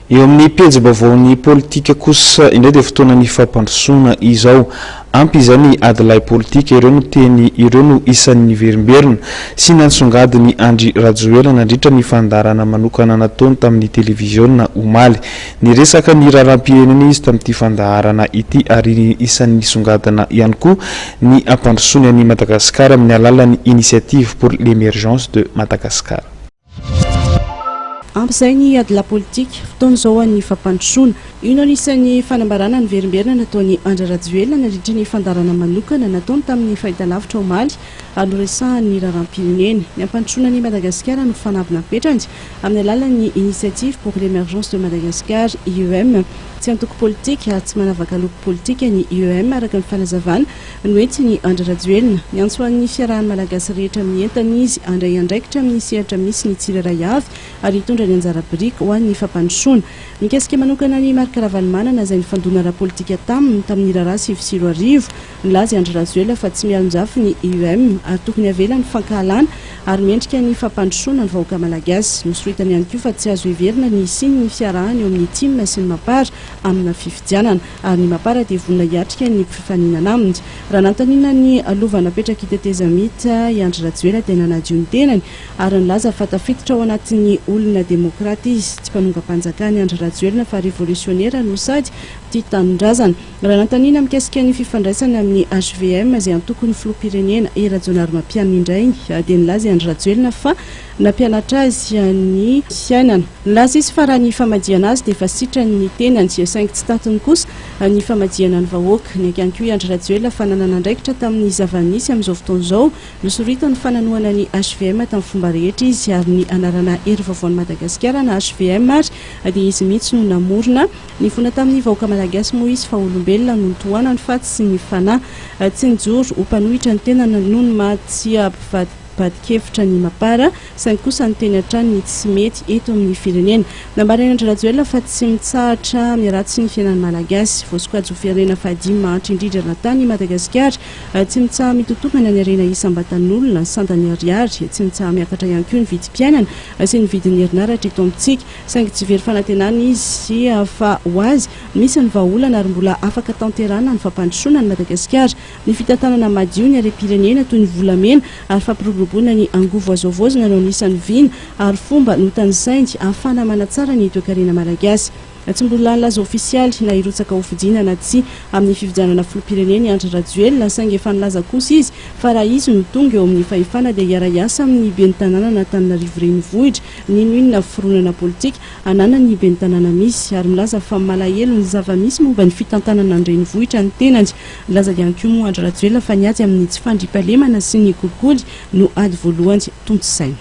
eo amin'ny pejy vaovaon'ny politika kosa indray dia fotoanany fampandrosoana izao ampy izany adilay politika ireo no teny ireo no isan'ny verimberina sy nansongadiny Andry Rajoelina nandritra ny fandarana manokana nataony tamin'ny televiziona omaly ny resaka ny raharam-pirenena izy tamin'ity fandaharana ity ary isan'ny songadina ihany koa ny ampandrosoany any Madagasikara amin'ny alalan'ny initiative pour l'émergence de Madagascar. Ampizay ny ady la politika fotoana zao ny fampandrosoana io anisan'ny fanambarana ny verimberina nataony Andry Rajoelina nandritra ny fandarana manokana nataony tamin'ny fahitalavitra omaly anoresahany raharam-pirenena ny ampandrosoana ny Madagasikara no fanavina petrany amin'ny alalan'ny initiative pour l'émergence de Madagascar IEM tsy antoko politika tsy manavaka loko politika ny IEM araka ny fanazavana noety ny Andry Rajoelina ny antsoan'ny fiarahan'ny malagasy rehetra mientana izy andray andraikitra amin'ny sehatra misy ny tsirairay avy ary hitondra ny anjara biriky ho an'ny fampandrosoana mikasika manokana ny Marc Ravalomanana izay nifandona ara-politika tamin'ny raharaha 2024 nilaza Andry Rajoelina fa tsy mialonjafy ny IEM ary tokony avela ny fankahalana ary miendrika ny fampandrosoana ny vahoaka malagasy nosoritany ihany koa fa tsy azo heverina ny siny ny fiarahany eo amin'ny timma sy ny mapara amina fifidianana ary ny mapara dia vonina hiatrika ny mpifaninana aminy raha nantanina ny alovana petraka hitetezamita i Andry Rajoelina dia nanadio ny tenany ary nilaza fa tafiditra ao anatin'ny olona demokrata izy tsy mpanonga-panjakany Andry Rajoelina fa révolutionnaire no sady tia tanindrazana raha nantanina mikasika ny fifandraisana amin'ny HVM izay antoko ny filoham-pirenena Rajaonarimampianina indray dia nilaza Andry Rajoelina fa nampianatra azy ny fiainana nilaza izy fa raha ny famadiana azy dia efa sitrany ny tenany saingy tsy tatiny kosa ny famadiana ny vahoaka ny ihany koa Andry Rajoelina fa nanana andraikitra tamin'ny zava-misy amin'izao fotoana izao nosoritany fananoana ny HVM tamin'ny fomba rehetra izy ary ny anarana hery vaovaon'ny Madagasikara na HVM ary dia izy mihitsy no namorona ny fona tamin'ny vahoaka malagasy moa izy fa olombelona no nitohanany fa tsy ny fanahy tsy nijoro ho mpanohitra ny tenana noho ny mahatsy badikevitra ny mapara saingy kosa ny teny hatrany ny tsy mety eto amin'ny firenena nambarana Andry Rajoelina fa tsy mitsahatra miaratsy ny fiainan'ny malagasy voasokajy ho firenena fahadimy mahantra indrindra natany Madagasikara tsy mitsaha mitotokana ny arena isam-batan'olona ny sandany ariary tsy mitsaha miakatra ihany koa ny vidim-piainana sy ny vidin'ny herinaratra eto amintsika saingy tsy very fanantenana izy fa ho azy misy ny vahaolana ary mbola afaka tanterana ny fampandrosoana ny Madagasikara ny fitantanana madio ny arem-pirenena toy ny volamena ary fampiroboroboana ny angovo azovaozina no anisan'ny vina ary fomba no tanisaindy ahafana manatsara ny toekarena malagasy tsy mbola nilaza ofisialy na irotsaka ho fidinana tsy amin'ny fifidianana filoham-pirenena Andry Rajoelina saingy efa nilaza kosa izy fa raha izy no tonga eo amin'ny fahefana dia hiara-iasa amin'ny ben'ny tanàna na Antananarivo renivohitra n'inona fironana politika anana ny ben'ny tanàna misy ary milaza fa malahelo ny zava-misy momba ny fitantanana ny renivohitra ny tenany nilaza ihany koa moa Andry Rajoelina fa niady amin'ny tsy fandriam-pahalemana sy ny kolikoly no ady voalohany tontosay.